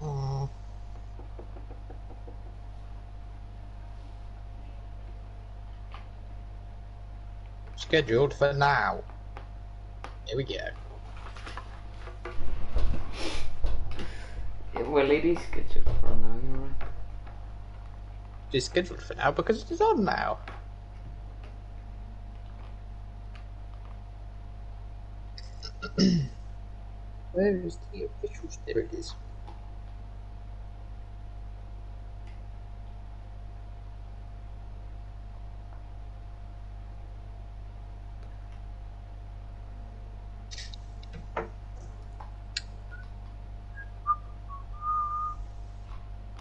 Mm. Scheduled for now. Here we go. Well, it is scheduled for now, you're right. It's scheduled for now because it is on now. Where is the official? There it is.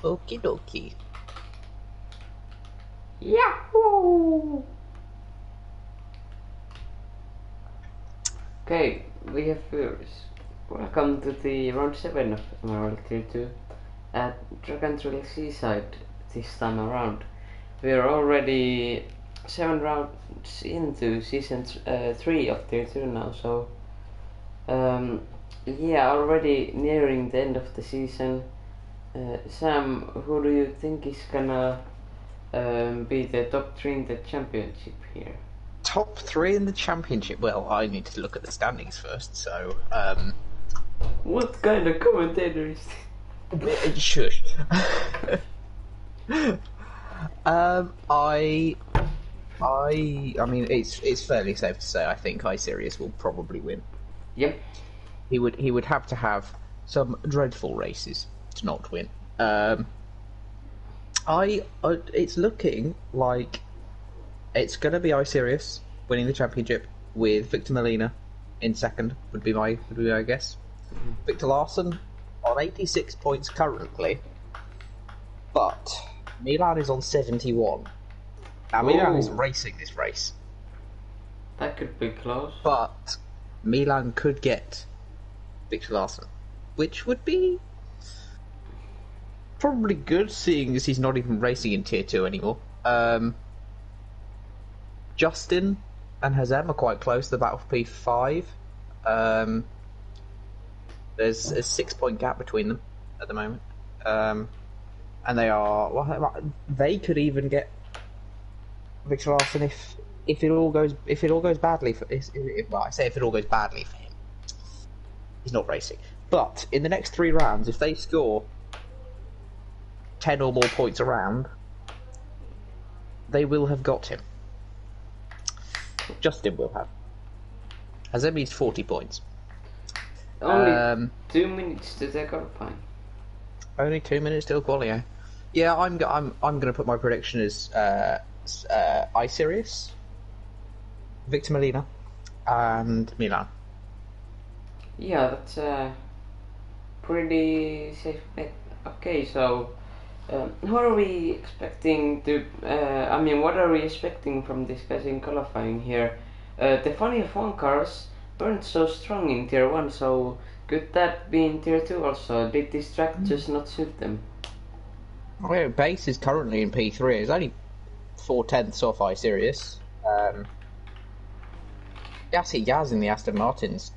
Okie dokie. Yahoo! Okay, we have viewers. Welcome to the round 7 of MRL Tier 2 at Dragon Trail Seaside this time around. We are already 7 rounds into season 3 of Tier 2 now, so yeah, already nearing the end of the season. Sam, who do you think is gonna be the top 3 in the championship here? Top 3 in the championship. Well, I need to look at the standings first. So, What kind of commentator is this? shush. I mean, it's fairly safe to say I think iSirius will probably win. Yep. He would have to have some dreadful races to not win. It's looking like it's going to be iSirius winning the championship with Victor Molina in second. Would be my guess. Mm-hmm. Victor Larson on 86 points currently, but Milan is on 71. Now Milan is racing this race. That could be close. But Milan could get Victor Larson, which would be probably good, seeing as he's not even racing in Tier 2 anymore. Justin and Hazem are quite close to the battle for P5. There's a 6-point gap between them at the moment. And they are... Well, they could even get Victor Larson if it all goes badly for... Well, I say if it all goes badly for him. He's not racing. But in the next 3 rounds, if they score 10 or more points a round, they will have got him. Justin will have. Hazem needs 40 points. Only 2 minutes to the qualifying. Only 2 minutes till qualifying. Yeah, I'm going to put my prediction as iSirius, Victor Molina, and Milan. Yeah, that's a pretty safe bet. Okay, so who are we expecting to? I mean, what are we expecting from this guys in qualifying here? The funny F1 cars weren't so strong in Tier 1, so could that be in Tier 2 also? Did this track just not suit them? Well, Base is currently in P3. It's only 4/10 off iSirius. Yassi Yaz in the Aston Martins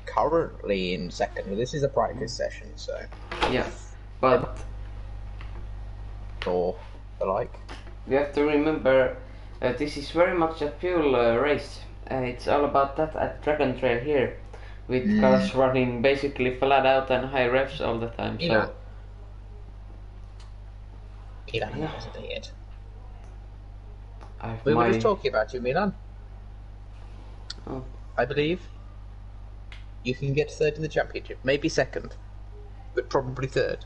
currently in second. This is a practice session, so yeah, but or the like. We have to remember this is very much a fuel race. It's all about that at Dragon Trail here, with cars running basically flat out and high revs all the time. Milan. So Milan hasn't it yet. We were just talking about you, Milan. Oh. I believe you can get third in the championship, maybe second, but probably third.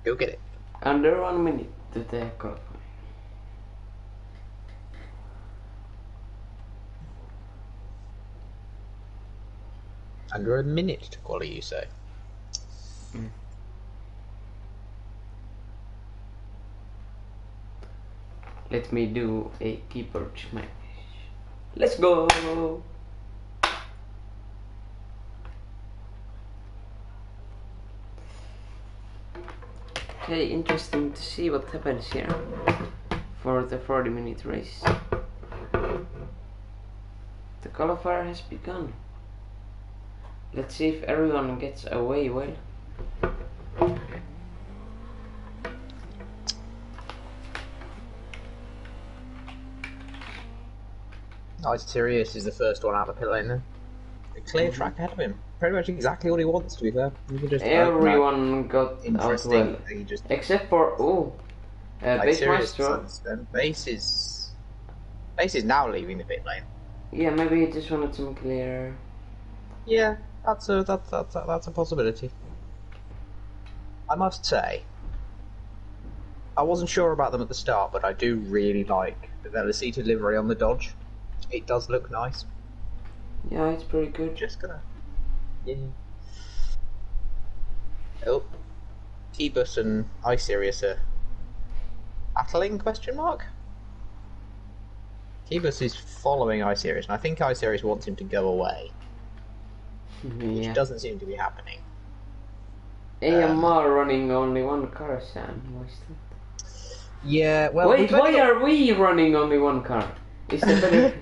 Go get it. Under 1 minute to the qualifying. Under a minute to qualify, you say? Mm. Let me do a keyboard smash. Let's go! Okay, interesting to see what happens here for the 40-minute race. The qualifier has begun. Let's see if everyone gets away well. Sirius is the first one out of the pit lane then. A clear track ahead of him. Pretty much exactly what he wants, to be fair. You can just Everyone got out well. Except for, Base Maestro. Base is now leaving the pit lane. Yeah, maybe he just wanted some clear. Yeah, that's a possibility. I must say, I wasn't sure about them at the start, but I do really like the Velocita livery on the Dodge. It does look nice. Yeah, it's pretty good. Just gonna... Yeah. Oh. T-Bus and iSirius are... battling, question mark? T-Bus is following iSirius, and I think iSirius wants him to go away. Which doesn't seem to be happening. AMR running only one car, Sam. Why is that? Yeah, well... Wait, why are we running only one car? Is that better?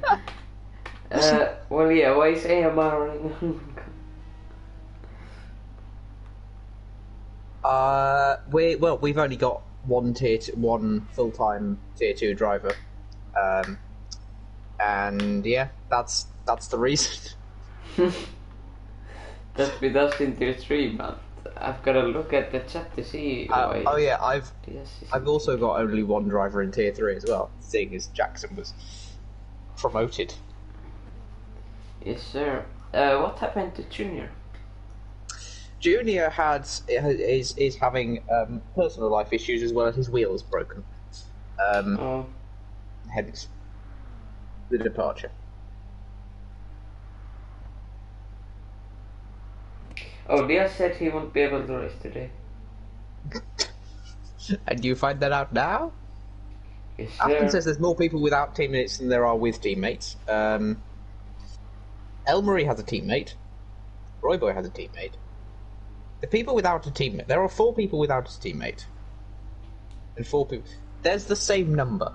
Well, yeah, why is AMR running only one car? We've only got one full-time tier 2 driver. And yeah, that's the reason. That's with us in tier 3, but I've got to look at the chat to see why. Oh yeah, I've also got only one driver in tier 3 as well, seeing as Jackson was promoted. Yes, sir. What happened to Junior? Junior is having personal life issues as well as his wheel is broken. Hence the departure. Oh, Diaz said he won't be able to race today. And you find that out now? Yes, Aston says there's more people without teammates than there are with teammates. Elmarie has a teammate. Royboy has a teammate. The people without a teammate... There are 4 people without a teammate. And 4 people... There's the same number.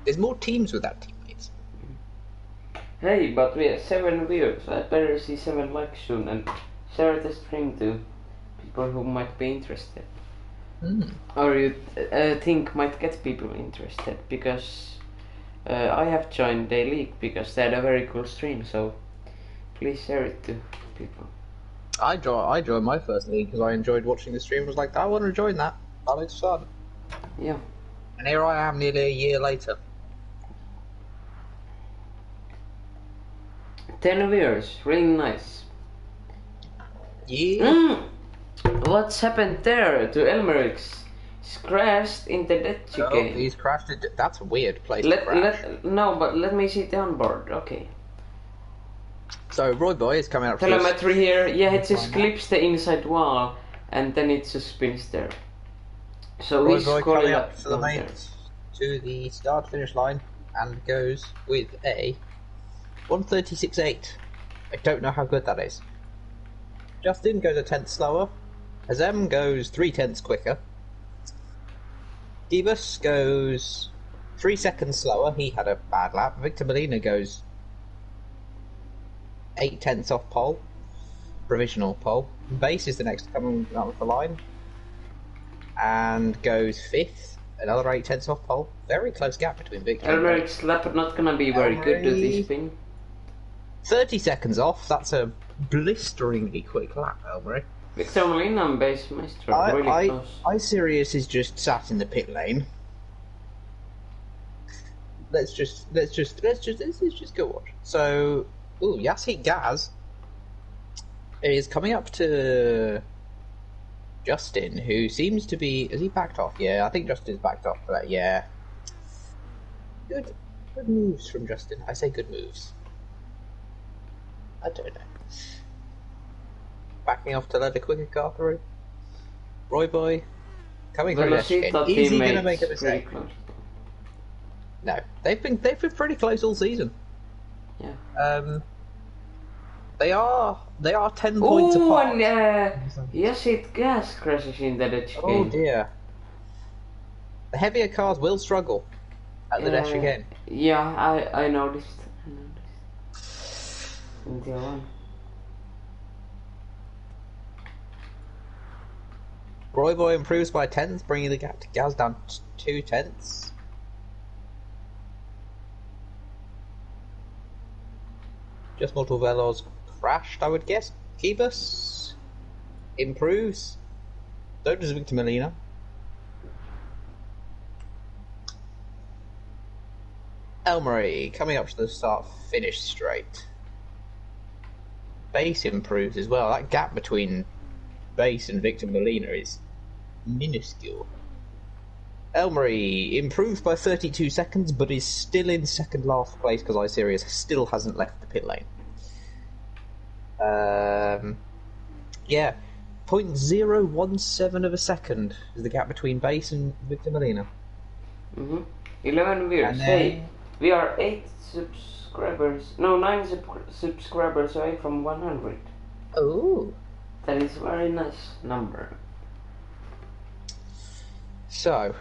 There's more teams without teammates. Hey, but we have 7 viewers. I better see 7 likes soon and share the stream to people who might be interested. Or you think might get people interested, because I have joined their league because they had a very cool stream, so please share it to people. I joined my first league because I enjoyed watching the stream. I was like, I want to join that. That looks fun. Yeah. And here I am nearly a year later. 10 viewers, really nice. Yeah. What's happened there to Elmerix? He's crashed in the death chicane. Oh, he's crashed it. That's a weird place to crash. No, but let me see the onboard. Okay. So Royboy is coming up. Telemetry here. Yeah, it just clips the inside wall, and then it just spins there. So he's coming up to the main, to the start-finish line, and goes with a 1:36.8. I don't know how good that is. Justin goes a tenth slower. Hazem goes 3/10 quicker. Divus goes 3 seconds slower. He had a bad lap. Victor Molina goes 8/10 off pole. Provisional pole. Base is the next to come out of the line. And goes 5th. Another 8/10 off pole. Very close gap between Victor and Elmeric's lap not gonna be very good to this spin. 30 seconds off. That's a blisteringly quick lap, Elmery. Victor Molina and Base Maestro really close. iSirius is just sat in the pit lane. Let's just go watch. So, Yasik Gaz is coming up to Justin, who seems to be... Is he backed off? Yeah, I think Justin's backed off for that. Yeah. Good moves from Justin. I say good moves. I don't know. Backing off to let a quicker car through. Royboy coming through this. Is he going to make a mistake? No, they've been pretty close all season. Yeah. They are 10 points apart. Yes, it gas crashes in the dash game. Oh dear. The heavier cars will struggle at the dash again. Yeah, I noticed. Until one. Roy Boy improves by 10th, bringing the gap to Gaz down to 2/10. Just Mortal Veloz crashed, I would guess. Kibus improves. So does Victor Molina. Elmery coming up to the start, finish straight. Base improves as well. That gap between Base and Victor Molina is minuscule. Elmery improves by 32 seconds, but is still in second last place because iSerious still hasn't left the pit lane. Yeah, 0.017 of a second is the gap between Base and Victor Molina. 11 viewers. And Hey, we are 8 subscribers. No, 9 subscribers away from 100. Oh. That is a very nice number. So,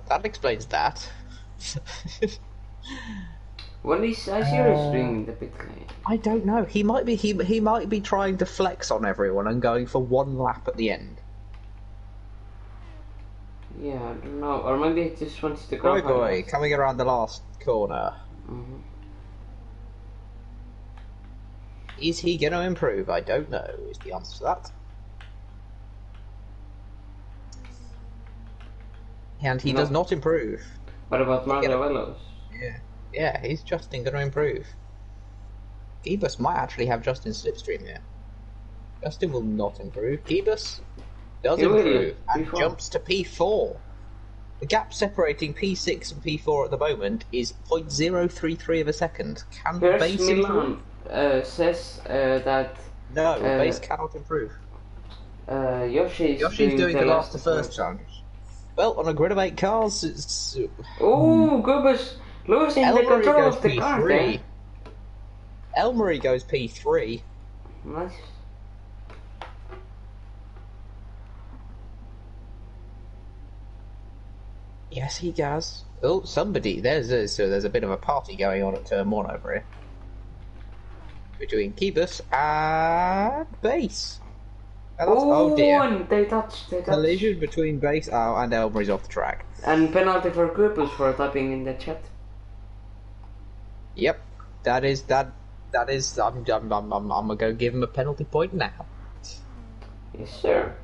that explains that. What is iSerious doing in the pit lane? I don't know. He might be trying to flex on everyone and going for one lap at the end. Yeah, I don't know. Or maybe he just wants to go. Roy Boy coming around the last corner. Is he going to improve? I don't know. Is the answer to that. And he does not improve. What about Margavellos? Yeah, he's Justin going to improve. Giebus might actually have Justin's slipstream here. Justin will not improve. Giebus does improve and jumps to P4. The gap separating P6 and P4 at the moment is 0.033 of a second. Can Base improve? Says that... No, Base cannot improve. Yoshi's doing the last to first challenge. Well, on a grid of 8 cars, it's... Oh, Goobus losing the control of the car then. Elmery goes P3. Nice. Yes, he does. Oh, somebody. There's a bit of a party going on at turn 1 over here. Between Kibus and Base. Oh dear. And they touched. Collision between Base and Elmery's off the track. And penalty for Kupus for typing in the chat. Yep. That is I'm gonna go give him a penalty point now. Yes, sir.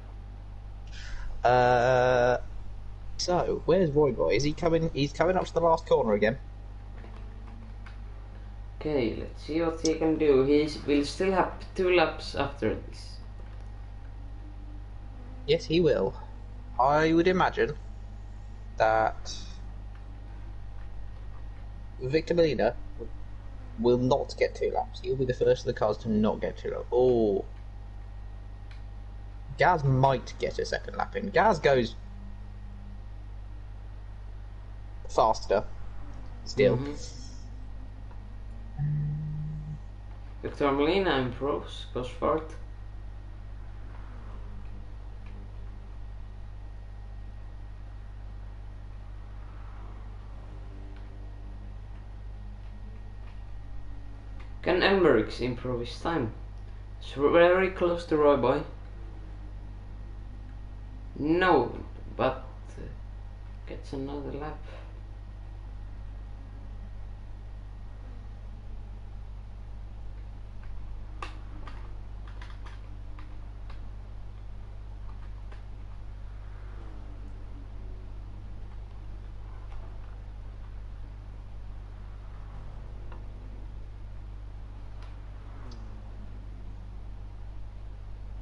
So, where's Roy Boy? Is he coming? He's coming up to the last corner again. Okay, let's see what he can do. He will still have 2 laps after this. Yes, he will. I would imagine that Victor Molina will not get 2 laps. He'll be the first of the cars to not get 2 laps. Oh. Gaz might get a second lap in. Gaz goes faster still. Victor Molina improves, goes fourth. Can Elmerix improve his time? It's very close to Roy Boy. No, but gets another lap.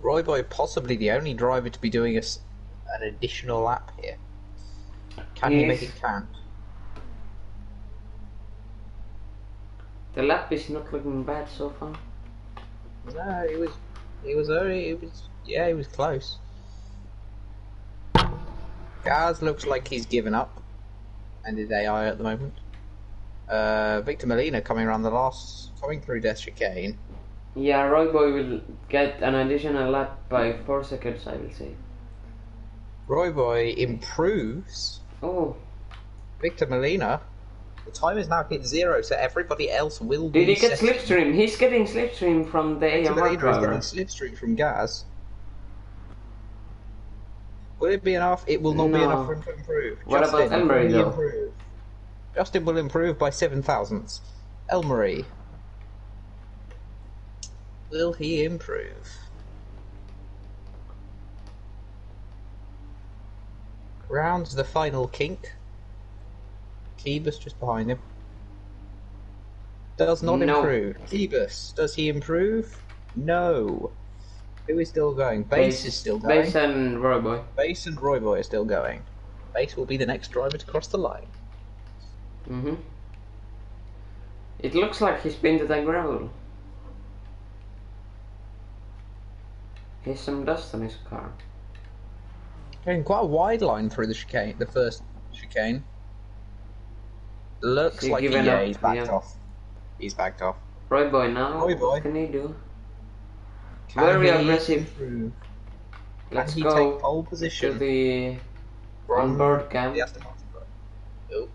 Roy Boy possibly the only driver to be doing an additional lap here. Can he make it count? The lap is not looking bad so far. No, he was close. Gaz looks like he's given up and is AI at the moment. Victor Molina coming through Death Chicane. Yeah, Roy Boy will get an additional lap by 4 seconds, I will say. Roy Boy improves. Oh. Victor Molina The time is now hit 0, so everybody else will Did be he get setting. slipstream? He's getting slipstream from the AMR Is getting driver. slipstream from Gaz. Will it be enough? It will not be enough for him to improve. What Justin, about Elmery, will he though? improve? Justin will improve by 7 thousandths. Elmery. Will he improve? Round the final kink. Keebus just behind him. Does not improve. Keebus, does he improve? No. Who is still going? Base is still going. Base and Royboy. Base and Royboy are still going. Base will be the next driver to cross the line. It looks like he's been to the gravel. Here's some dust on his car. Getting quite a wide line through the chicane, the first chicane. Looks like he's backed off. He's backed off. Royboy now. Royboy. What can he do? Very aggressive. Let's can he go take pole position to the onboard cam. Nope.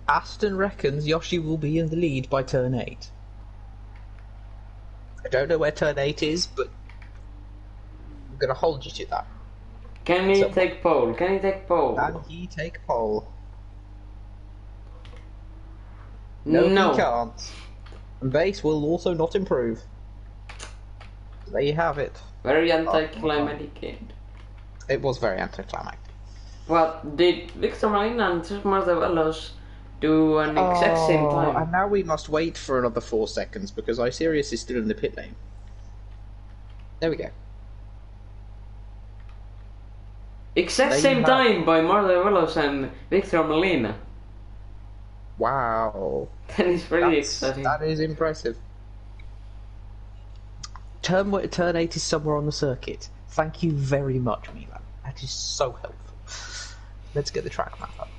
Aston reckons Yoshi will be in the lead by turn 8. I don't know where turn 8 is, but I'm going to hold you to that. Can he take pole? Can he take pole? Can he take pole? No, he can't. And base will also not improve. There you have it. Very anticlimactic. It was very anticlimactic. What did Victor Molina and Mardevelos do an exact same time? And now we must wait for another 4 seconds because iSirius is still in the pit lane. There we go. Exact same time by Mardevelos and Victor Molina. Wow. That is pretty exciting. That is impressive. Turn 8 is somewhere on the circuit. Thank you very much, Milan. That is so helpful. Let's get the track map up.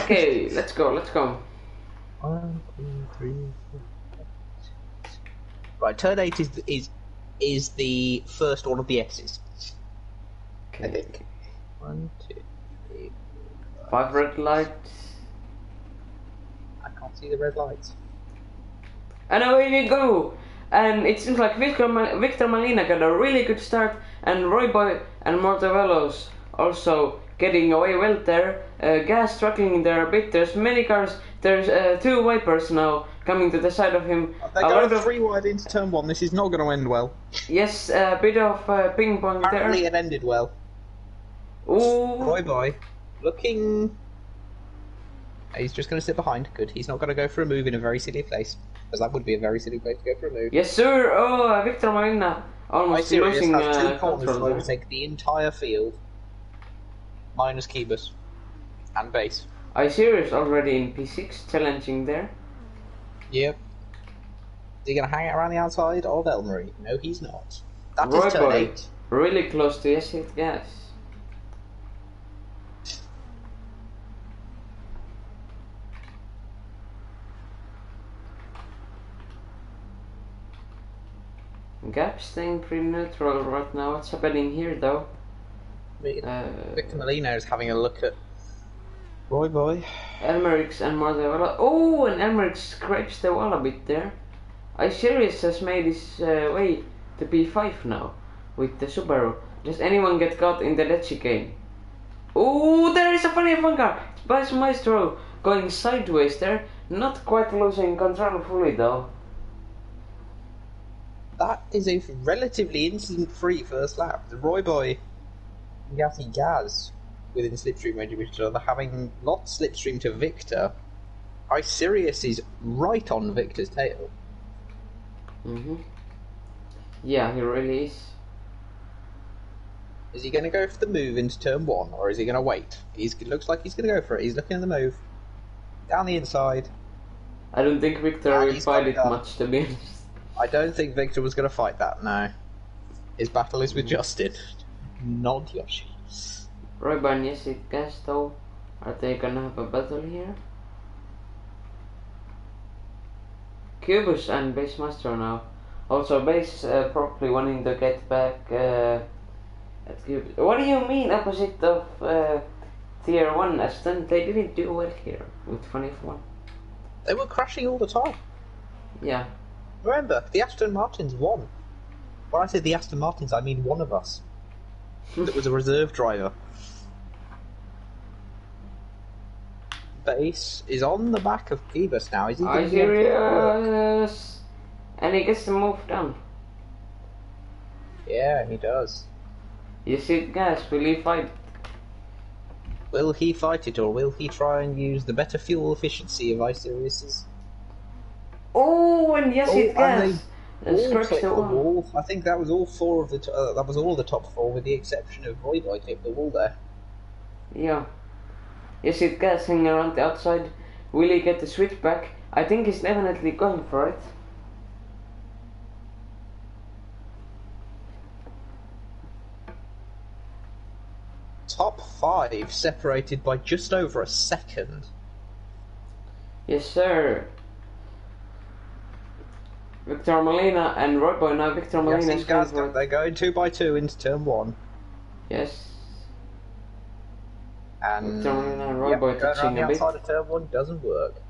Okay, let's go. 1, 2, 3, 4, 5, 6. Right, turn 8 is the first one of the S's. Okay. I think. 1, 2, 3, 4, 5 red lights. I can't see the red lights. And away we go! And it seems like Victor Molina got a really good start, and Royboy and Mortavelos also getting away well there. Gas struggling there a bit. There's many cars. There's 2 wipers now coming to the side of him. They're going 3 wide into turn 1. This is not going to end well. Yes, a bit of ping pong there. Apparently it ended well. Ooh. Royboy looking. He's just going to sit behind. Good. He's not going to go for a move in a very silly place. Because that would be a very silly place to go for a move. Yes, sir. Oh, Victor Molina almost losing has 2 corners to control. overtake the entire field. Minus Keebus. And base. iSirius already in P6, challenging there. Yep. Is he going to hang out around the outside of Elmery? No, he's not. That is turn Royboy, 8. really close to hit gas. Gap staying pretty neutral right now. What's happening here though? Victor Molina is having a look at Royboy. Elmerix and Mardevella. Oh, and Elmerix scrapes the wall a bit there. iSirius has made his way to P5 now with the Subaru. Does anyone get caught in the dead chicane? Oh, there is a funny fun car. It's Maestro going sideways there. Not quite losing control fully though. That is a relatively incident-free first lap. The Royboy and Yati Gaz within slipstream range of each other, having not slipstream to Victor. iSirius is right on Victor's tail. Yeah, he really is. Is he going to go for the move into turn 1, or is he going to wait? It looks like he's going to go for it. He's looking at the move. Down the inside. I don't think Victor will fight it much, to be honest. I don't think Victor was going to fight that, no. His battle is with Justin, not Yoshi. Royboy and Yesik Gas though, are they gonna have a battle here? Cubus and Base Master now. Also Base probably wanting to get back at Cubus. What do you mean opposite of Tier 1 Aston, they didn't do well here with 24. They were crashing all the time. Yeah. Remember, the Aston Martins won. When I say the Aston Martins, I mean one of us. That was a reserve driver. Base is on the back of Phoebus now. Is he going to be able to work? Serious? And he gets the move down. Yeah, he does. You see, guys, will he fight? Will he fight it, or will he try and use the better fuel efficiency of iSirius's? Oh, and yes, it does. All clipped the wall. I think that was all four of the. That was all the top four, with the exception of Roy Boy clipped the wall there. Yeah. Yes, it does. Hanging around the outside. Will he get the switch back? I think he's definitely going for it. Top 5 separated by just over a second. Yes, sir. Victor Molina and Roy Boy now. Victor Molina is going for it. They're going 2 by 2 into turn 1. Yes. And Victor Molina and Roy Boy touching a bit. Outside of turn 1 doesn't work.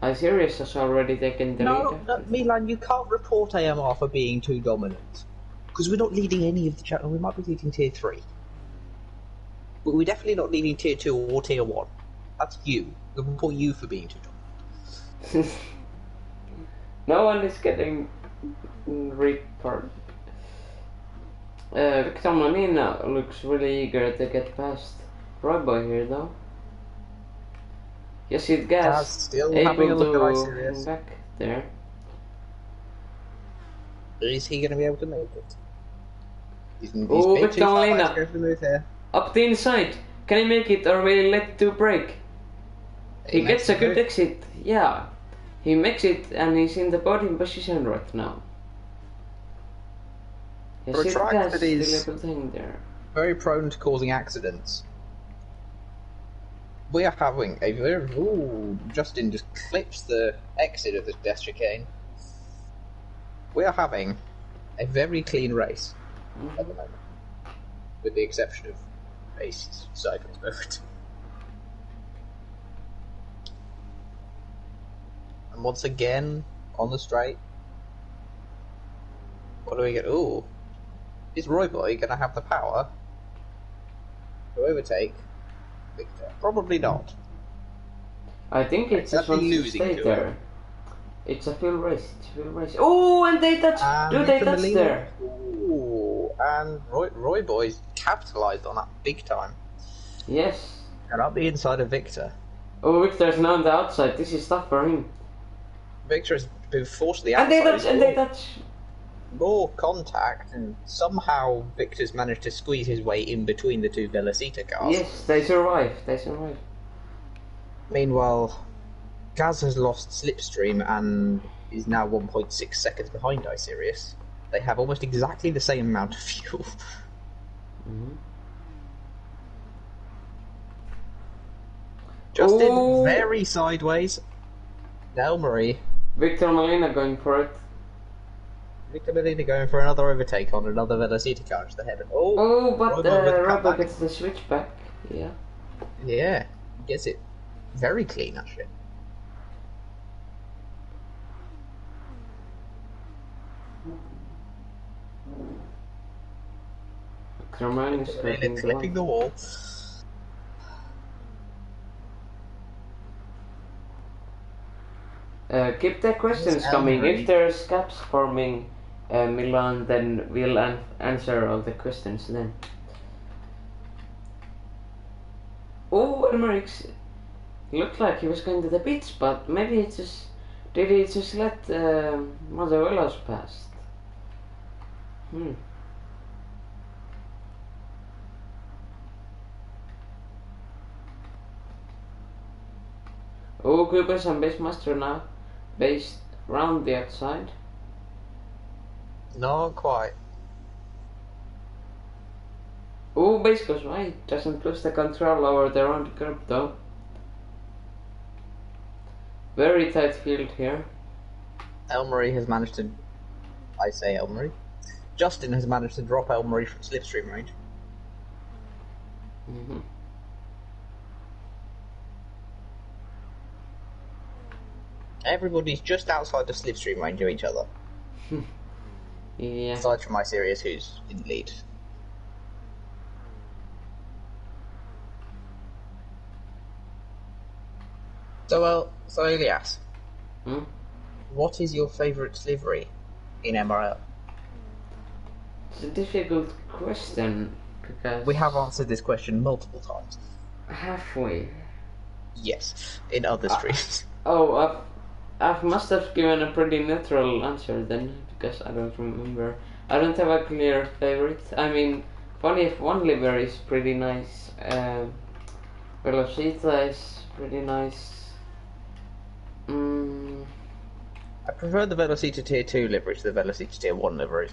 iSirius has already taken the lead. No, Milan, you can't report AMR for being too dominant. Because we're not leading any of the channel. We might be leading tier 3. But we're definitely not leading tier 2 or tier 1. That's you. We report you for being too dominant. No one is getting report. Victor Molina looks really eager to get past Roy Boy here, though. Yes, it gas. Still having a look at iSirius. Back there. Is he going to be able to make it? He's Oh, Victor Molina. Go for the move here. Up the inside. Can he make it, or will he let it break? He gets a good exit. Yeah. He makes it, and he's in the bottom position right now. Yes, For a track that is still able to hang there. very prone to causing accidents, we are having a very... Ooh, Justin just clips the exit of the death chicane. We are having a very clean race at the moment, with the exception of Ace's cycles moment. And once again, on the straight, what do we get? Ooh, is Roy Boy going to have the power to overtake Victor? Probably not. I think it's just wants to stay there. Him. It's a full race. It's a full race. Oh, and they touch. Do they touch there? Ooh, and Roy Boy's capitalised on that big time. Yes. And up the inside of Victor. Oh, Victor's now on the outside. This is tough for him. Victor has been forced to the outside. And they touch. More contact, and somehow Victor's managed to squeeze his way in between the two Velocita cars. Yes, they survive. They survive. Meanwhile, Gaz has lost slipstream and is now 1.6 seconds behind iSirius. They have almost exactly the same amount of fuel. Justin, very sideways. Elmery. Victor Molina going for it. Victor Molina going for another overtake on another Velocita car to the head. But Robo gets the switch back. Yeah. Yeah, gets it very clean actually. Really clipping the wall. Keep the questions coming. If there's gaps forming, Milan, then we'll answer all the questions then. Oh, Elmerix looked like he was going to the pits, but maybe it just... Did he just let Mazuelos past? Oh, Kubas and Basemaster now. Based round the outside. Not quite. Oh, base goes right. Doesn't lose the control over the round curve though. Very tight field here. Elmery has managed to... I say Elmery. Justin has managed to drop Elmery from slipstream range. Everybody's just outside the slipstream range of each other. Yeah. Aside from my Sirius, who's in the lead. So Elias, what is your favourite livery in MRL? It's a difficult question because We have answered this question multiple times. halfway. Yes, in other streams. Oh, I must have given a pretty neutral answer then, because I don't remember. I don't have a clear favorite. I mean, funny if one liver is pretty nice. Velocita is pretty nice. I prefer the Velocita Tier 2 livery to the Velocita Tier 1 livery.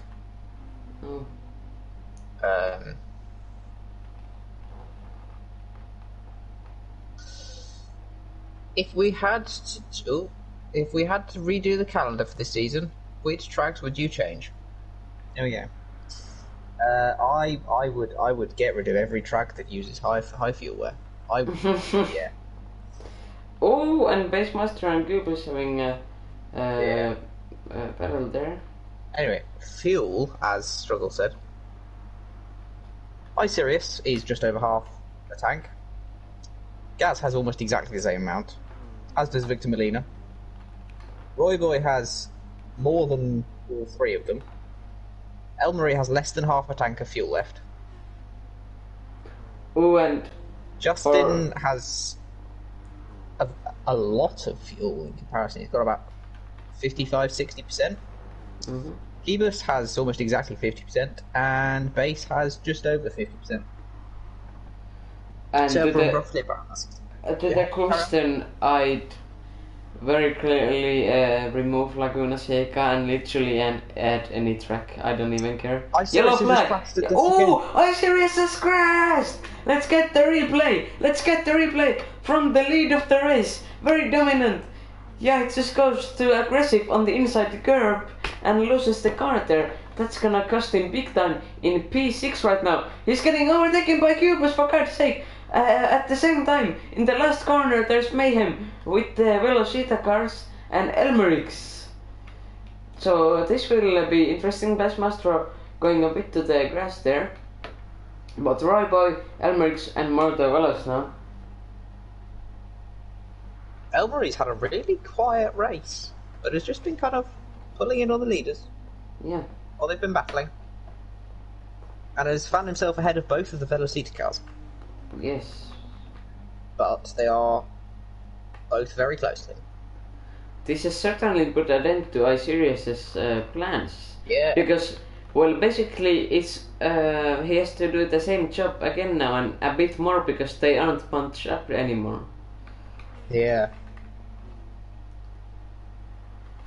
Oh. If we had to redo the calendar for this season, which tracks would you change? Oh yeah. I would get rid of every track that uses high fuel wear. I would, yeah. Oh, and Basemaster and Goop is having a battle there. Anyway, fuel, as Struggle said. My Sirius is just over half a tank. Gaz has almost exactly the same amount, as does Victor Molina. Royboy has more than all three of them. Elmarie has less than half a tank of fuel left. Oh, and Justin has a lot of fuel in comparison. He's got about 55-60%. Phoebus has almost exactly 50%, and Base has just over 50%. And so to roughly about the question, I'd very clearly remove Laguna Seca and literally add any track. I don't even care. Yellow flag! Oh! iSirius has crashed! Let's get the replay! Let's get the replay from the lead of the race. Very dominant. Yeah, it just goes too aggressive on the inside the curb and loses the car there. That's gonna cost him big time in P6 right now. He's getting overtaken by Cubus, for God's sake. At the same time, in the last corner, there's mayhem with the Velocita cars and Elmerix. So this will be interesting. Bassmaster going a bit to the grass there. But Royboy, Elmerix and more the Velos now. Elmarie's had a really quiet race, but has just been kind of pulling in on the leaders. Yeah. While they've been battling. And has found himself ahead of both of the Velocita cars. Yes. But they are both very close to him. This has certainly put an end to iSirius's plans. Yeah. Because, well, basically, it's he has to do the same job again now and a bit more because they aren't bunched up anymore. If Yeah.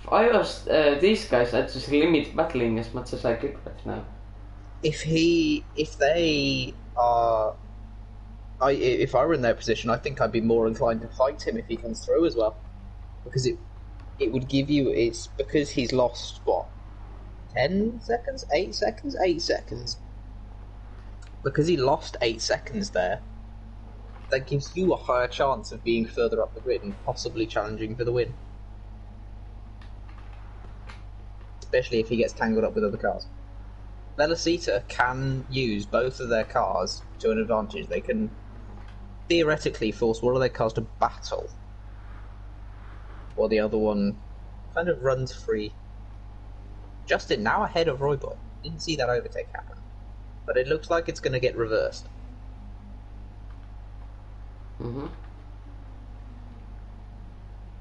I was these guys, I'd just limit battling as much as I could right now. If I were in their position, I think I'd be more inclined to fight him if he comes through as well, because it would give you. It's because he's lost what, 10 seconds, 8 seconds, 8 seconds. Because he lost 8 seconds there, that gives you a higher chance of being further up the grid and possibly challenging for the win. Especially if he gets tangled up with other cars. Velocita can use both of their cars to an advantage. They can theoretically force one of their cars to battle, while the other one kind of runs free. Justin now ahead of Royboy. Didn't see that overtake happen, but it looks like it's going to get reversed.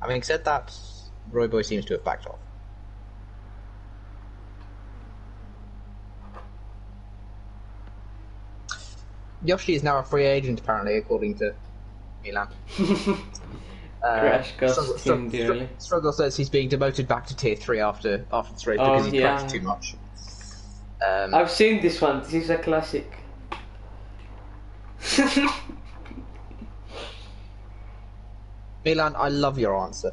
Having said that, Royboy seems to have backed off. Yoshi is now a free agent, apparently, according to Milan. Crash cost him dearly. Struggle says he's being demoted back to tier 3 after this race because he crashed too much. I've seen this one. This is a classic. Milan, I love your answer.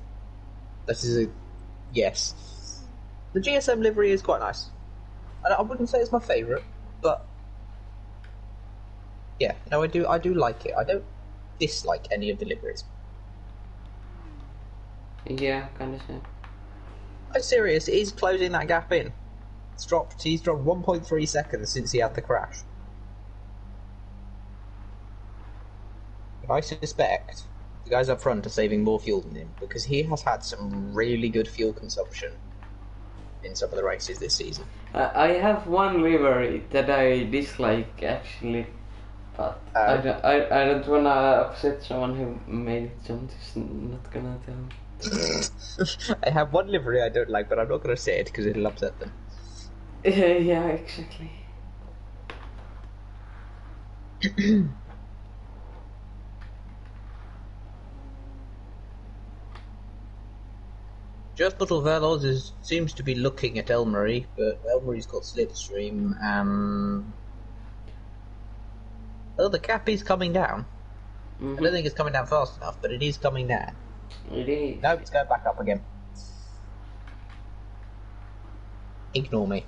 This is a yes. The GSM livery is quite nice. I wouldn't say it's my favourite, but yeah, no, I do like it. I don't dislike any of the liveries. Yeah, kind of so. I'm serious. He's closing that gap in. He's dropped 1.3 seconds since he had the crash. But I suspect the guys up front are saving more fuel than him because he has had some really good fuel consumption in some of the races this season. I have one livery that I dislike actually, but I don't wanna upset someone who made it, so I'm just not gonna tell. I have one livery I don't like, but I'm not going to say it because it'll upset them. Yeah, exactly. Just Little Velos seems to be looking at Elmery, but Elmery's got Slipstream and... Oh, the cap is coming down. I don't think it's coming down fast enough, but it is coming down. It is. No, it's going back up again. Ignore me.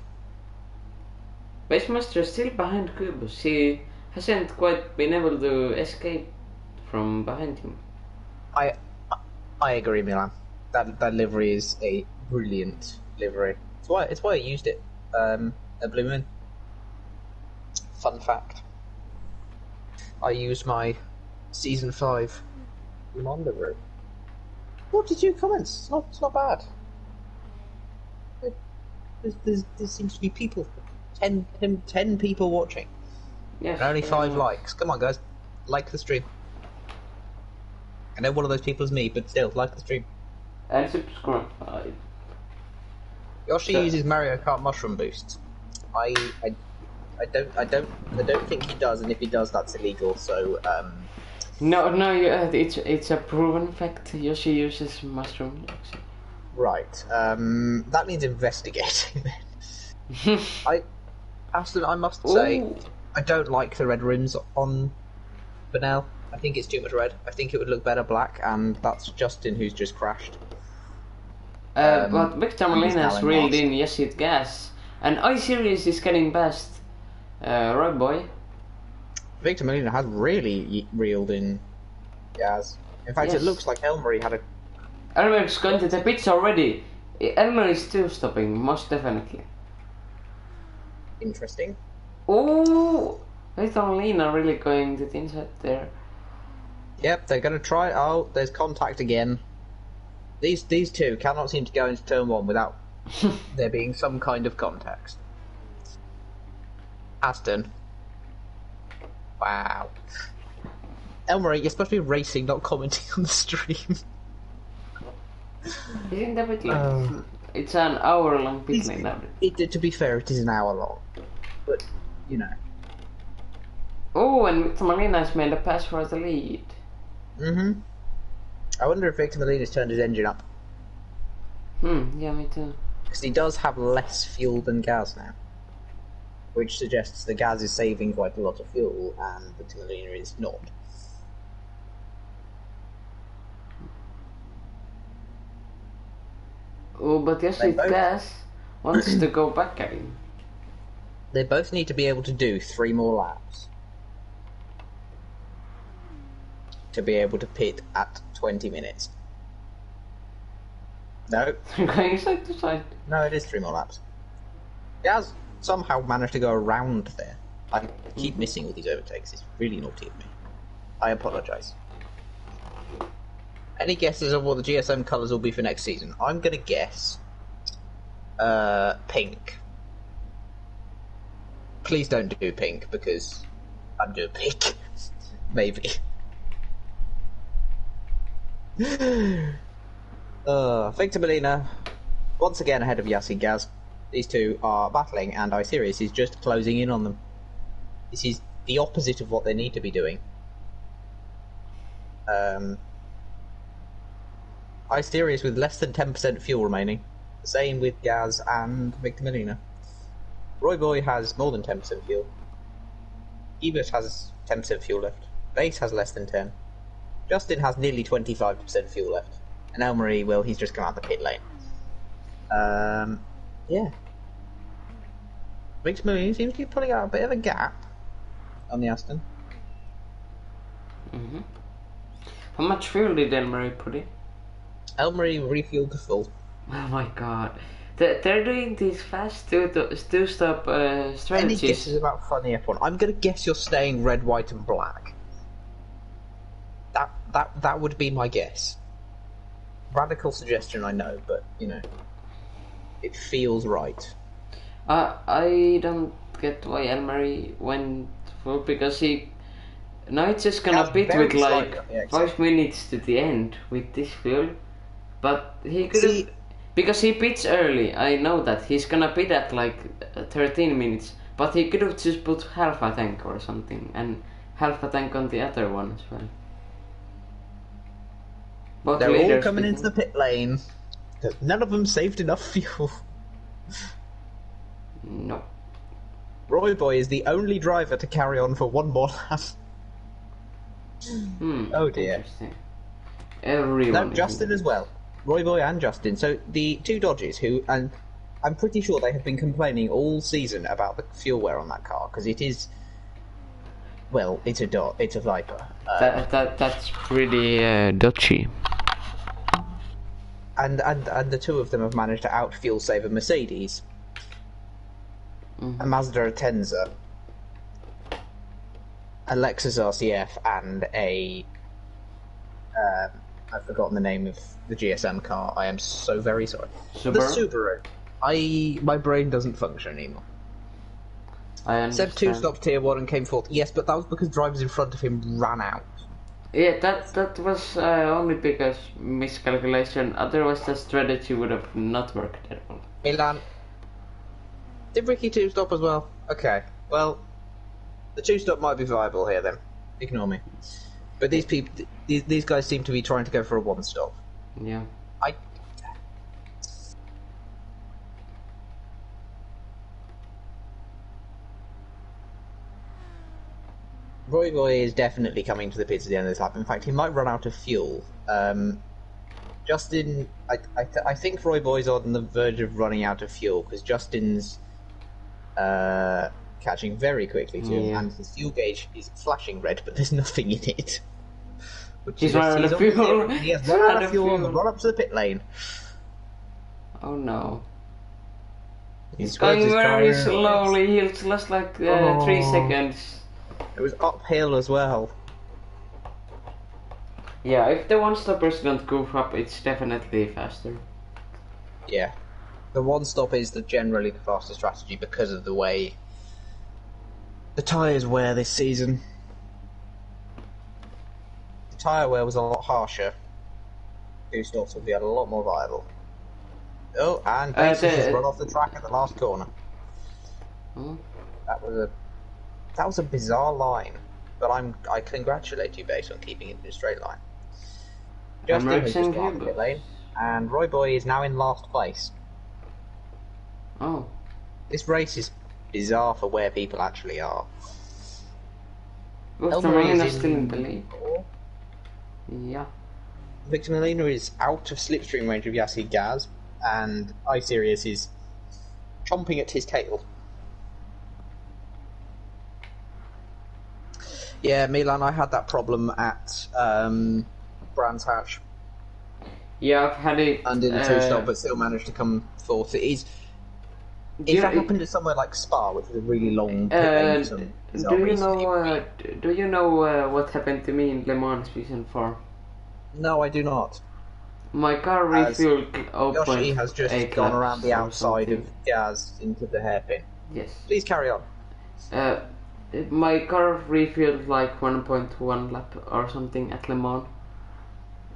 Basemaster is still behind Kubus. He hasn't quite been able to escape from behind him. I agree, Milan. That livery is a brilliant livery. It's why I used it at Blue Moon. Fun fact. I used my Season 5 Le Mans livery. What did you comment? It's not bad. There seems to be people. 10 people watching. Yes. And only 5 likes. Come on, guys. Like the stream. I know one of those people is me, but still, like the stream. And subscribe. Yoshi uses Mario Kart mushroom boost. I don't think he does, and if he does, that's illegal. So No, it's a proven fact. Yoshi uses mushroom. right. That means investigating. Aston, I must say, I don't like the red rims on Vanel. I think it's too much red. I think it would look better black, and that's Justin who's just crashed. But Victor Molina's reeled in Yessid gas, and I-Series is getting past Roy Boy. Victor Molina has really reeled in gas. In fact, Yes. it looks like Elmery had a... Elmer's going to the pits already. Elmer is still stopping, most definitely. Interesting. Oh, Victor Molina really going to the inside there. Yep, they're going to try... Oh, there's contact again. These two cannot seem to go into turn 1 without there being some kind of contact. Aston. Wow. Elmery, you're supposed to be racing, not commenting on the stream. Isn't that bit like... It's an hour-long pit lane now. To be fair, it is an hour long. But, you know. Oh, and Victor Molina's made a pass for the lead. Mm-hmm. I wonder if Victor Molina's turned his engine up. Yeah, me too. Because he does have less fuel than Gaz now. Which suggests the Gaz is saving quite a lot of fuel, and Victor Molina is not. Oh, but Yessid gas wants to go back at him. They both need to be able to do 3 more laps. To be able to pit at 20 minutes. No. Going side to side. No, it is 3 more laps. Gaz somehow managed to go around there. I keep missing all these overtakes. It's really naughty of me. I apologise. Any guesses on what the GSM colours will be for next season? I'm going to guess... pink. Please don't do pink, because I'm doing pink. Maybe. Victor Molina, once again ahead of Yassin Gaz. These two are battling, and I-Series is just closing in on them. This is the opposite of what they need to be doing. I-Series with less than 10% fuel remaining. The same with Gaz and Victor Molina. Roy Boy has more than 10% fuel. Ebert has 10% fuel left. Base has less than 10. Justin has nearly 25% fuel left. And Elmery, well, he's just come out the pit lane. Yeah. Victor Molina seems to be pulling out a bit of a gap on the Aston. How much fuel did Elmery put in? Elmery refueled to full. Oh my god. They're doing these fast two-stop Any strategies. guesses about funny F1? I'm gonna guess you're staying red, white, and black. That would be my guess. Radical suggestion, I know, but you know, it feels right. I don't get why Elmary went full because now it's just gonna That's pit very with like slightly, yeah, 5 minutes to the end with this fuel, but he could See, have, because he pits early. I know that he's gonna pit at like 13 minutes, but he could have just put half a tank or something and half a tank on the other one as well. Both they're all leaders coming pitting. into the pit lane. None of them saved enough fuel. No. Roy Boy is the only driver to carry on for one more lap. Oh dear. Interesting. Everyone. No, Justin as well. Roy Boy and Justin. So the two Dodges, who, and I'm pretty sure they have been complaining all season about the fuel wear on that car because it is, well, it's a Viper, That's pretty dodgy. and the two of them have managed to out fuel save a Mercedes, a Mazda Atenza, a Lexus RCF, and a I've forgotten the name of the GSM car. I am so very sorry. Subaru? The Subaru. My brain doesn't function anymore. I understand. Seb 2 stopped tier 1 and came fourth. Yes, but that was because drivers in front of him ran out. Yeah, that was only because miscalculation. Otherwise, the strategy would have not worked at all. Milan. Did Ricky 2 stop as well? Okay. Well, the 2 stop might be viable here then. Ignore me. But these guys seem to be trying to go for a 1 stop. Yeah. Roy Boy is definitely coming to the pits at the end of this lap. In fact, he might run out of fuel. Justin, I think Roy Boy's on the verge of running out of fuel because Justin's catching very quickly to him, and his fuel gauge is flashing red, but there's nothing in it. He's running out of fuel. He has run out of fuel on the run up to the pit lane. Oh no. He's going very slowly. He's lost like 3 seconds. It was uphill as well. Yeah, if the one-stoppers don't goof up, it's definitely faster. Yeah. The 1 stop is generally the faster strategy because of the way the tyres wear this season. The tyre wear was a lot harsher. 2 stops would be a lot more viable. Oh, and Basis has run off the track at the last corner. That was a bizarre line, but I congratulate you, Base, on keeping it in a straight line. Justin has just gone the pit lane, and Roy Boy is now in last place. Oh. This race is bizarre for where people actually are. Victor Molina still in the lead. Yeah. Victor Molina is out of slipstream range of Yassi Gaz, and iSirius is chomping at his tail. Yeah, Milan, I had that problem at Brands Hatch. Yeah, I've had it under the 2 stop, but still managed to come fourth. It is. If that happened at somewhere like Spa, which is a really long pit lane, do you know what happened to me in Le Mans season 4? No, I do not. My car refueled. Yoshi has just gone around the outside of Gaz into the hairpin. Yes. Please carry on. My car refueled like 1.1 lap or something at Le Mans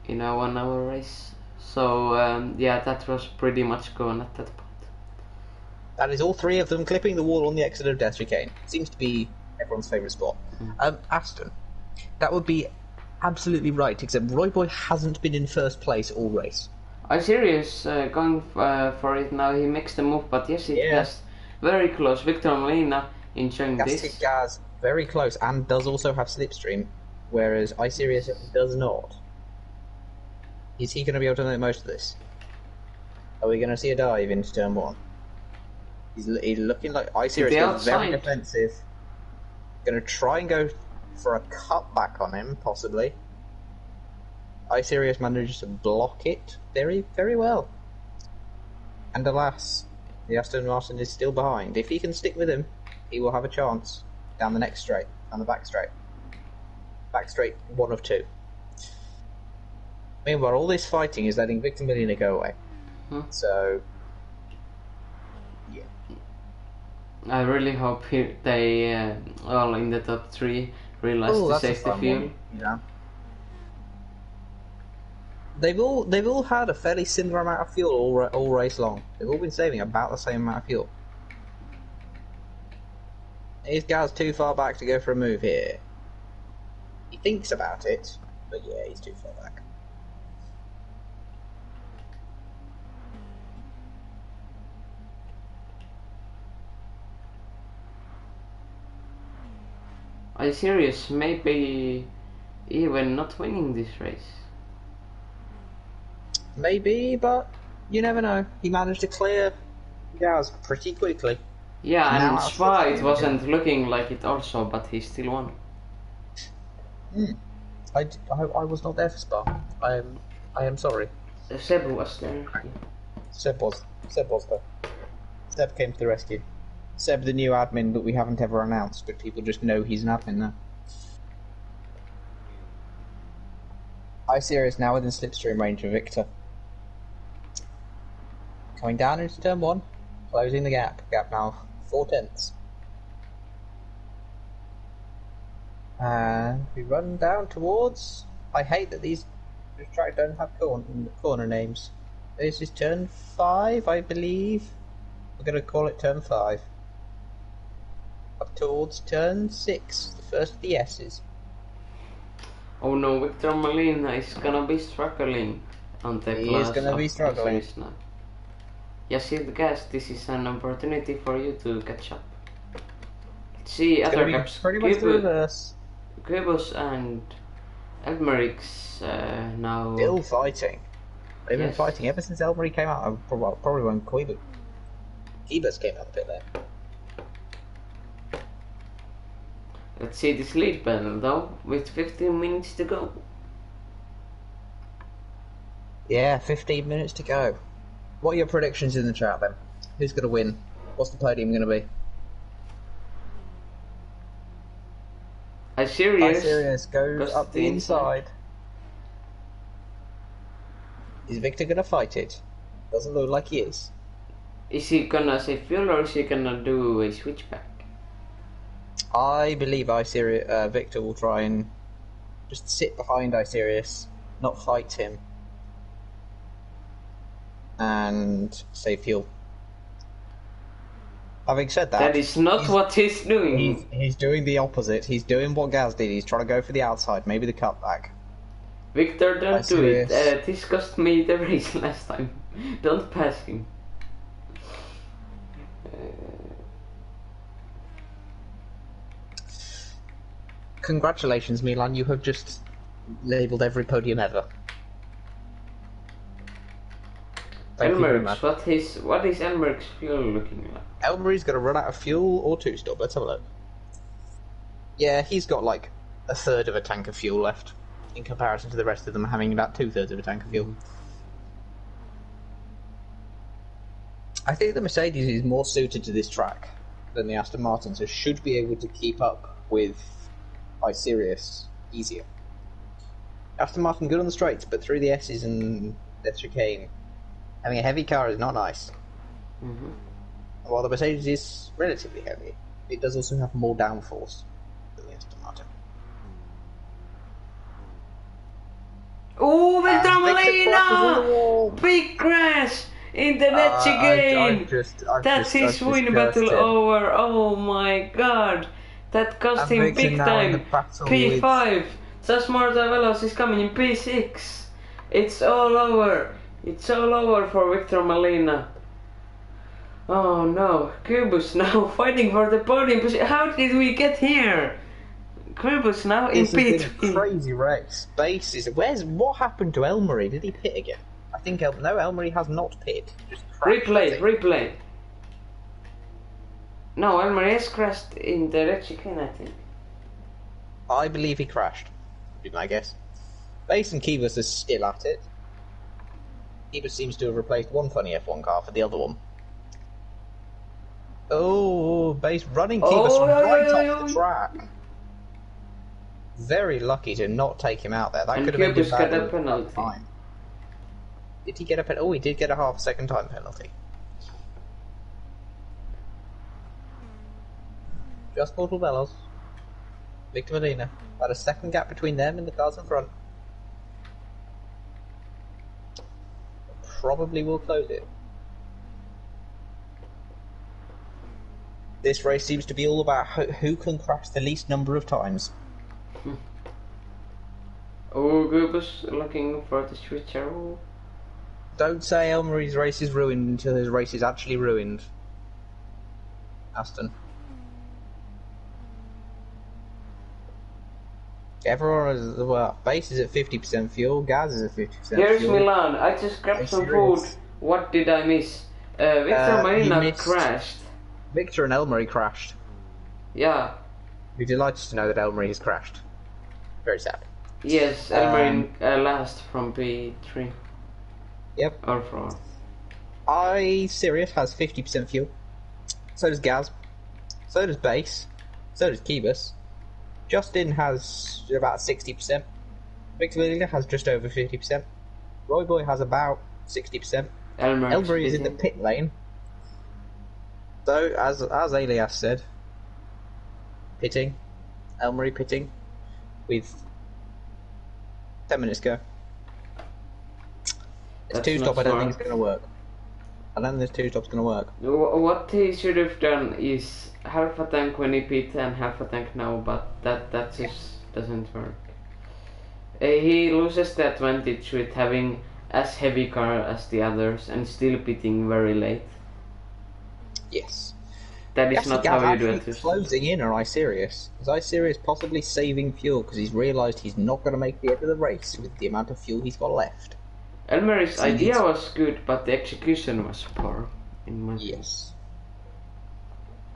in a 1-hour race. So yeah, that was pretty much gone at that point. That is all 3 of them clipping the wall on the exit of Death Chicane. Seems to be everyone's favourite spot. Aston, that would be absolutely right, except Roy Boy hasn't been in first place all race. iSirius going for it now. He makes the move, but yes, it has very close. Victor Molina enjoying this. Gaz very close and does also have slipstream, whereas iSirius does not. Is he going to be able to make most of this? Are we going to see a dive into turn 1? He's looking like iSirius is very defensive. Going to try and go for a cutback on him, possibly. iSirius manages to block it very, very well. And alas, the Aston Martin is still behind. If he can stick with him, he will have a chance down the next straight, down the back straight. Back straight, one of two. Meanwhile, all this fighting is letting Victor Molina go away. So, yeah. I really hope they all in the top 3 realize to save the fuel. Yeah. They've all had a fairly similar amount of fuel all race long. They've all been saving about the same amount of fuel. Is Gaz too far back to go for a move here? He thinks about it, but yeah, he's too far back. Are you serious? Maybe even not winning this race. Maybe, but you never know. He managed to clear Gaz pretty quickly. Yeah, and Spa it wasn't looking like it also, but he still won. I was not there for Spa. I am sorry. Seb was there. Seb was there. Seb came to the rescue. Seb, the new admin that we haven't ever announced, but people just know he's an admin now. iSirius now within slipstream range of Victor. Coming down into turn 1, closing the gap. Gap now 4/10. And we run down towards... I hate that these tracks don't have corner names. This is turn 5, I believe. We're going to call it turn 5. Up towards turn 6, the first of the S's. Oh no, Victor Molina is gonna be struggling on the He is gonna be struggling. Yes, guys, this is an opportunity for you to catch up. Let's see It's other caps. pretty much the reverse. Quibus and Elmerix now Still fighting. They've been fighting ever since Elmery came out. Probably when Quibus came out a bit there. Let's see this lead battle though, with 15 minutes to go. Yeah, 15 minutes to go. What are your predictions in the chat then? Who's going to win? What's the podium going to be? iSirius goes up the inside. Is Victor going to fight it? Doesn't look like he is. Is he gonna save fuel or is he gonna do a switchback? I believe Victor will try and just sit behind iSirius, not fight him, and save fuel. Having said that, that is not what he's doing. He's doing the opposite. He's doing what Gaz did. He's trying to go for the outside, maybe the cutback. Victor, don't do it. This cost me the race last time. Don't pass him. Congratulations, Milan. You have just labelled every podium ever. Elmerix, what is Elmerix fuel looking like? Elmery's going to run out of fuel or two stop. Let's have a look. Yeah, he's got like a third of a tank of fuel left in comparison to the rest of them having about 2/3 of a tank of fuel. I think the Mercedes is more suited to this track than the Aston Martin, so should be able to keep up with iSirius easier. Aston Martin good on the straights, but through the S's and the chicane, having a heavy car is not nice. Mm-hmm. While the Mercedes is relatively heavy, it does also have more downforce than the Aston Martin. Oh, Victor Molina! Big crash in the net chicane! That's his win battle over. Oh my god! That cost him big time. P5. Josh Mortavelos is coming in P6. It's all over. It's all over for Victor Molina. Oh no. Quibus now fighting for the podium position. How did we get here? Quibus now in P3. This has been a crazy race. What happened to Elmery? Did he pit again? I think no, Elmery has not pitted. Replay. No, Elmer has crashed in the red chicane, I think. I believe he crashed. Would be my guess. Base and Kivas are still at it. Kivas seems to have replaced one funny F1 car for the other one. Oh, Base running Kivas right off the track. Very lucky to not take him out there. That could have ended badly with enough time. Did he get a penalty? Oh, he did get a half-second time penalty. Just Mortal Velos. Victor Medina. About a second gap between them and the cars in front. Probably will close it. This race seems to be all about who can crash the least number of times. Oh, Goobus looking for the switcher. Don't say Elmary's race is ruined until his race is actually ruined. Aston. Everyone is, well, Base is at 50% fuel, Gaz is at 50% fuel. Here's Milan. I just grabbed some food. What did I miss? Victor Marina crashed. Victor and Elmary crashed. Yeah. We're delighted to know that Elmary has crashed. Very sad. Yes, Elmary last from P3. Yep. Or 4. Sirius has 50% fuel. So does Gaz. So does Base. So does Kibus. Justin has about 60%. Victor Lillia has just over 50%. Royboy has about 60%. Elmary is in the pit lane. So, as Elias said, pitting. Elmary pitting. With 10 minutes to go. This two-stop I don't think is going to work. I don't think this two-stop's going to work. What he should have done is half a tank when he pit and half a tank now, but that just doesn't work. He loses the advantage with having as heavy car as the others and still pitting very late. Yes. That is not how you do it. Closing in on iSirius. Is iSirius possibly saving fuel because he's realised he's not going to make the end of the race with the amount of fuel he's got left? Elmary's idea was good, but the execution was poor, in my opinion. Yes.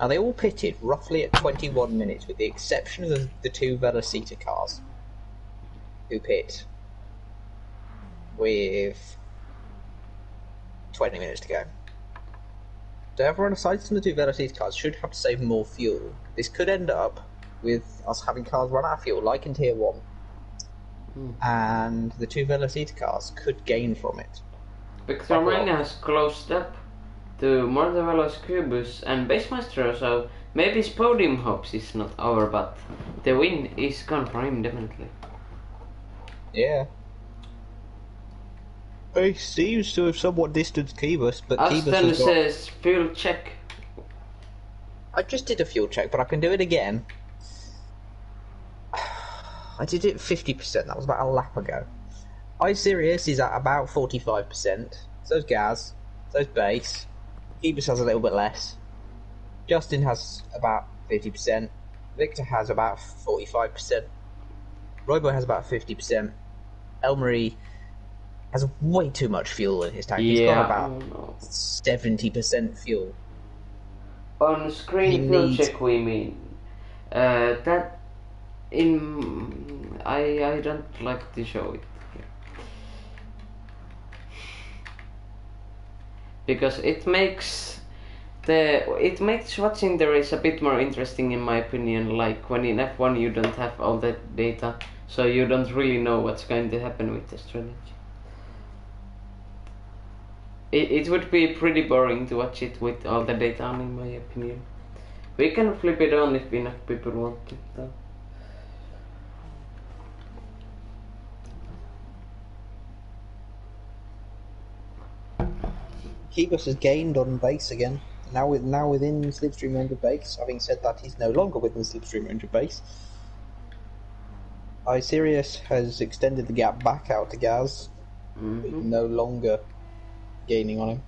Now they all pitted roughly at 21 minutes, with the exception of the two Velocita cars, who pit with 20 minutes to go. So everyone aside from the two Velocita cars should have to save more fuel. This could end up with us having cars run out of fuel, like in Tier 1. And the two Velocita cars could gain from it. Victor Marina has closed up to Mortavelos Cubus and Basemaster, so maybe his podium hopes is not over, but the win is gone for him, definitely. Yeah. He seems to have somewhat distanced Kibus, but Aston says fuel check. I just did a fuel check, but I can do it again. I did it 50%, that was about a lap ago. iSirius is at about 45%, so's Gaz, so's Base, Kibus has a little bit less, Justin has about 50%, Victor has about 45%, Royboy has about 50%, Elmary has way too much fuel in his tank, he's got about 70% fuel. On screen fuel check we mean, that I don't like to show it here because it makes watching the race a bit more interesting, in my opinion. Like when in F1 you don't have all that data, so you don't really know what's going to happen with the strategy. It would be pretty boring to watch it with all the data on, in my opinion. We can flip it on if enough people want to, though. Kibus has gained on Base again. Now within slipstream range of Base. Having said that, he's no longer within slipstream range of Base. iSirius has extended the gap back out to Gaz. No longer gaining on him.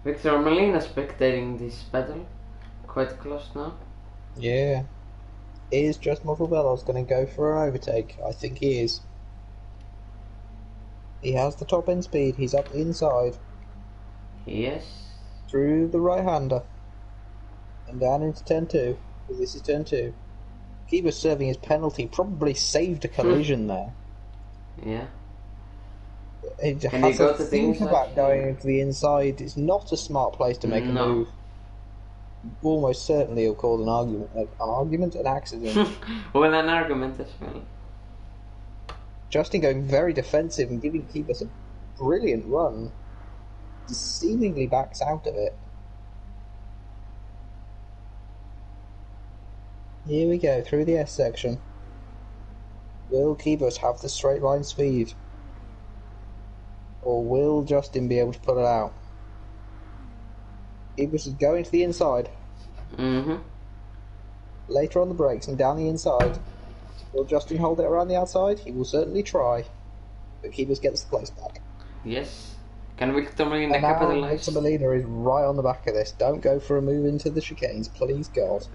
Victor Molina spectating this battle. Quite close now. Yeah. Is Just Mortal Velos going to go for an overtake? I think he is. He has the top end speed. He's up inside. Yes. Through the right-hander. And down into turn 2. This is turn 2. Keeper serving his penalty, probably saved a collision there. Yeah. It Can has he go to to the think inside about going here? into the inside. It's not a smart place to make a No. move. Almost certainly he'll cause an accident. Well, an argument as well. Justin going very defensive and giving Keepers a brilliant run. He seemingly backs out of it. Here we go, through the S section. Will Keepers have the straight line speed? Or will Justin be able to pull it out? Keepers is going to the inside. Mm-hmm. Later on the brakes and down the inside. Will Justin hold it around the outside? He will certainly try. But Keepers gets the place back. Yes. Can Victor Molina And now capitalize? Victor Molina is right on the back of this. Don't go for a move into the chicanes, please God.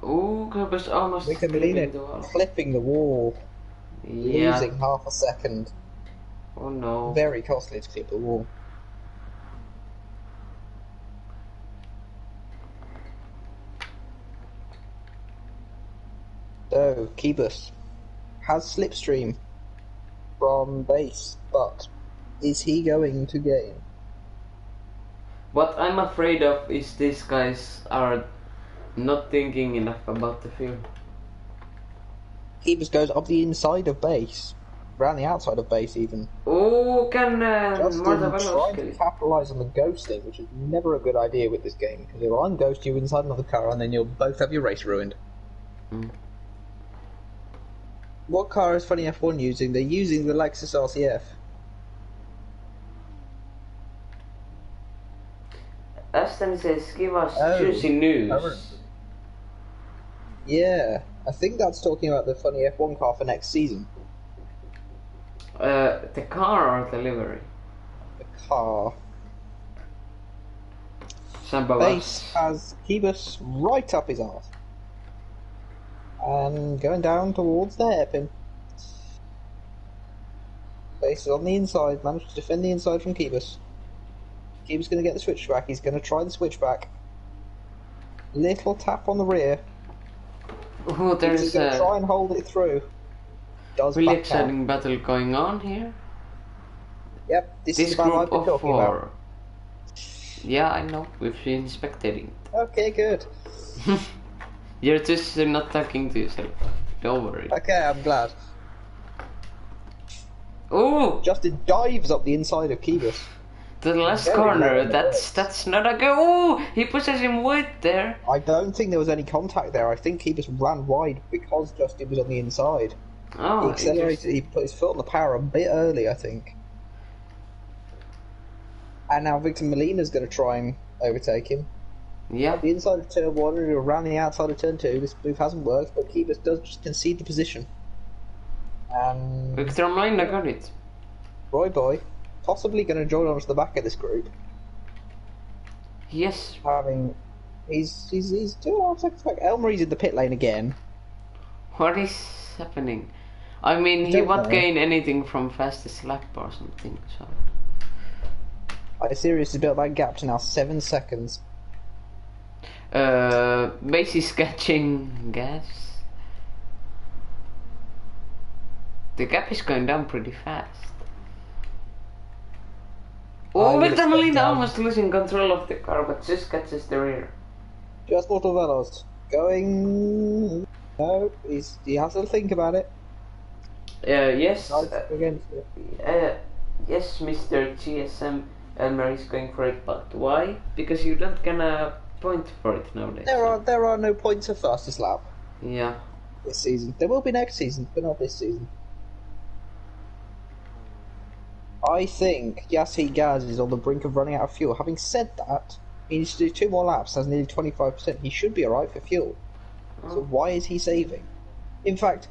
Oh, Cooper's almost Victor Molina clipping the wall. clipping the wall, Yeah. losing half a second. Oh no. Very costly to clip the wall. So, Keebus has slipstream from base, but is he going to gain? What I'm afraid of is these guys are not thinking enough about the field. Keebus goes up the inside of base, around the outside of base even. Oh, can Justin Martavelos trying kill to it? capitalise on the ghosting, which is never a good idea with this game, because he'll unghost you inside another car and then you'll both have your race ruined. Mm. What car is Funny F1 using? They're using the Lexus RCF. Aston says, give us Oh, juicy news. current. Yeah, I think that's talking about the Funny F1 car for next season. The car or the livery? The car. Samba Base has Keebus right up his arse. And going down towards the hairpin. Base is on the inside, managed to defend the inside from Keebus. Keebus going to get the switchback, he's going to try the switchback. Little tap on the rear. Oh, He's there's going to try a and hold it through. Does really back out. exciting battle going on here. Yep, this This is about what I've group been of talking four. about. Yeah, I know. We've been spectating. Okay, good. You're just not talking to yourself. Don't worry. Okay, I'm glad. Oh, Justin dives up the inside of Keebus. the last Very corner. low That's not a go. Oh, he pushes him wide there. I don't think there was any contact there. I think Keebus ran wide because Justin was on the inside. Oh, He accelerated, he put his foot on the power a bit early, I think. And now Victor Molina's going to try and overtake him. Yeah. The inside of turn 1 and around the outside of turn 2. This move hasn't worked, but Keebus does just concede the position. And Victor Molina got it. Roy Boy, possibly going to join onto the back of this group. Yes. He's 2.5 seconds back. Elmary's in the pit lane again. What is happening? I mean, he Don't won't know. gain anything from fastest lap or something. So. iSerious has built that gap to now 7 seconds. Base is catching gas. The gap is going down pretty fast. I Oh, would Victor expect Molina down. almost losing control of the car, but just catches the rear. Just Mortal Velos. Going... No, he has to think about it. Yes. Right against it. Yes, Mr. GSM Elmer is going for it, but why? Because you don't gonna point for it nowadays. There are no points of fastest lap Yeah. this season. There will be next season, but not this season. I think Yassi Gaz is on the brink of running out of fuel. Having said that, he needs to do 2 more laps, has nearly 25%. He should be alright for fuel. So why is he saving? In fact,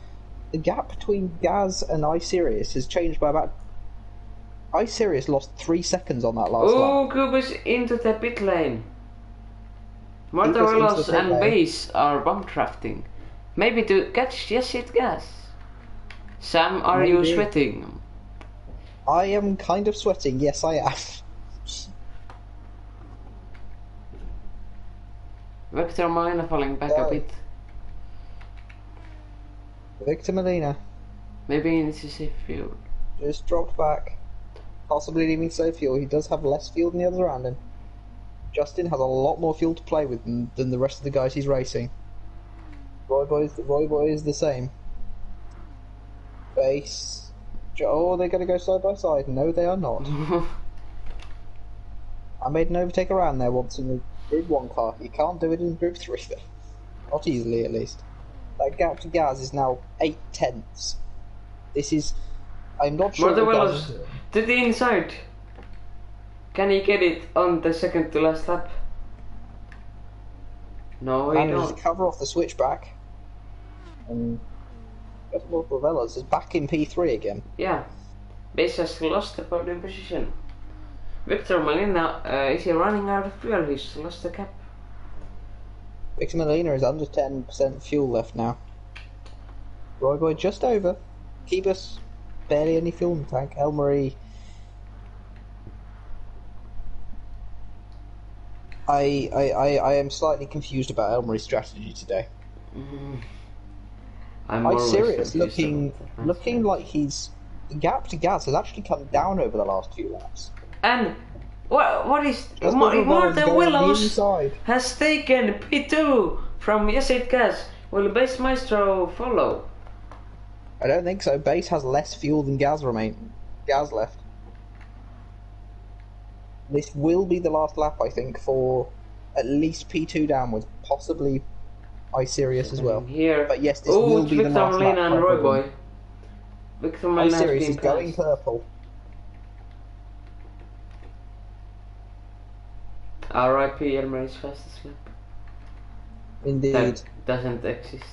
the gap between Gaz and iSerious has changed by about... iSerious lost 3 seconds on that last lap. Oh, Kubus into the pit lane. Kubus into Mortavelos the pit and lane. Base are bump drafting. Maybe to catch yes it gas. Sam, are you Maybe. sweating? I am kind of sweating, yes I am. Victor Molina falling back a bit. Victor Molina. Maybe in this safe field. Just dropped back. Possibly leaving safe fuel. He does have less fuel than the others around him. Justin has a lot more fuel to play with than the rest of the guys he's racing. Roy Boy is the same. Base. Oh, they're going to go side by side. No, they are not. I made an overtake around there once in the Group 1 car. You can't do it in Group 3 though. Not easily, at least. That gap to Gaz is now 8/10. This is... I'm not sure what Gaz is doing. To the inside. Can he get it on the second to last lap? No, he Manages don't. to cover off the switchback. And Ravellas is back in P3 again. Yeah. Base has lost the podium position. Victor Molina, is he running out of fuel? He's lost the cap. Victor Molina is under 10% fuel left now. Roy Boy just over. Kibus, barely any fuel in the tank. Elmarie. I am slightly confused about Elmarie's strategy today. I'm serious. Looking like he's... The gap to Gaz has actually come down over the last few laps. And what is Martin Willows has taken P2 from Yasid Gaz. Will Base Maestro follow? I don't think so. Base has less fuel than Gaz left. This will be the last lap, I think, for at least P2 downwards, possibly iSirius as well. Here. But yes, this will be the last lap. And Roy Boy. Victor Molina iSirius is going purple. R.I.P. Elmarie's fastest lap. Indeed. That doesn't exist.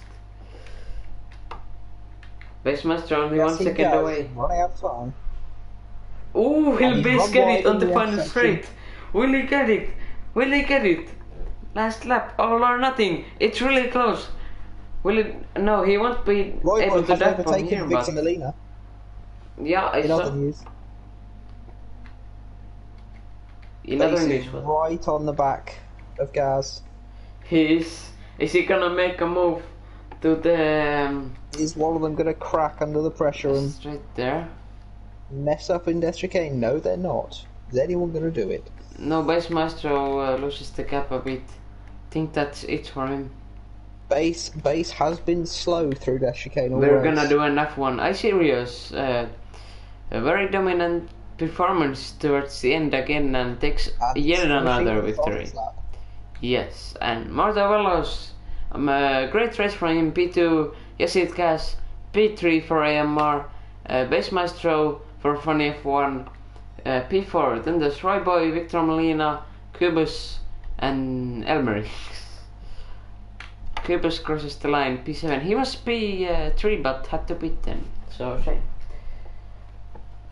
Base Master only 1 second away. Running out of time. Oh, he'll base get it on the final straight. Will he get it? Will he get it? Last lap, all or nothing. It's really close. Will it? No, he won't be able to dive from here, but... Victor Molina. Yeah, I saw. Other news. In other news, right on the back of Gaz. Is he gonna make a move to the... Is one of them gonna crack under the pressure and... Straight there. Mess up in Destricane? No, they're not. Is anyone gonna do it? No, Base Maestro loses the gap a bit. Think that's it for him. Base has been slow through Destricane already. We're gonna do an F1 iSirius. A very dominant performance towards the end again and takes yet another victory. Yes, and Marta Velos, great race from him. P2, Yasid Gaz, P3 for AMR, Base Maestro for Funny F1, P4, then there's Roy Boy, Victor Molina, Kubus, and Elmarie. Kubus crosses the line, P7. He was P3 but had to pit then, so shame.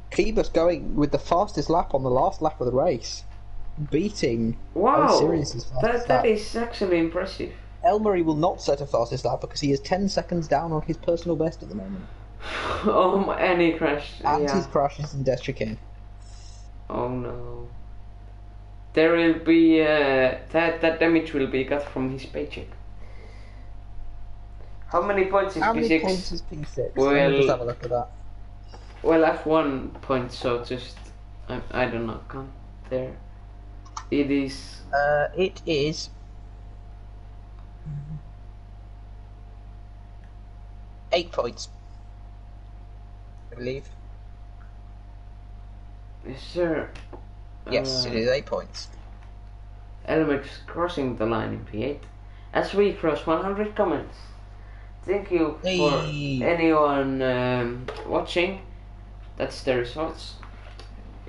Kubus going with the fastest lap on the last lap of the race, beating Wow, fastest that is actually impressive. Elmarie will not set a fastest lap because he is 10 seconds down on his personal best at the moment. Oh, and he crashed. And his crashes in Destricane. Oh no. There will be that damage will be cut from his paycheck. How many points is How P6? many points is P6? Well, just have a look at that. Well, F1 point, so just I don't know. Count there. It is. It is 8 points, I believe. Yes, sir. Yes, it is 8 points. Elmix crossing the line in P8. As we cross 100 comments. Thank you for anyone watching. That's the results.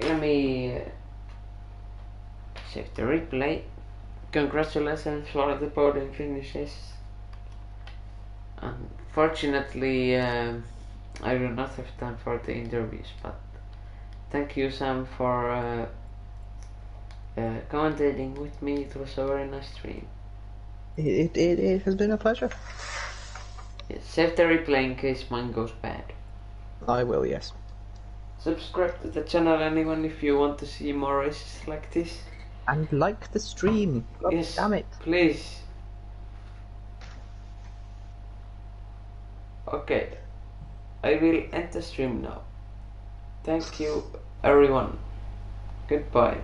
Let me save the replay. Congratulations for the podium finishes. Unfortunately, I do not have time for the interviews, but thank you, Sam, for commentating with me. It was a very nice stream. It has been a pleasure. Yes, save the replay in case mine goes bad. I will, yes. Subscribe to the channel, anyone, if you want to see more races like this. And like the stream. God yes, damn it. please. Okay, I will end the stream now. Thank you, everyone. Goodbye.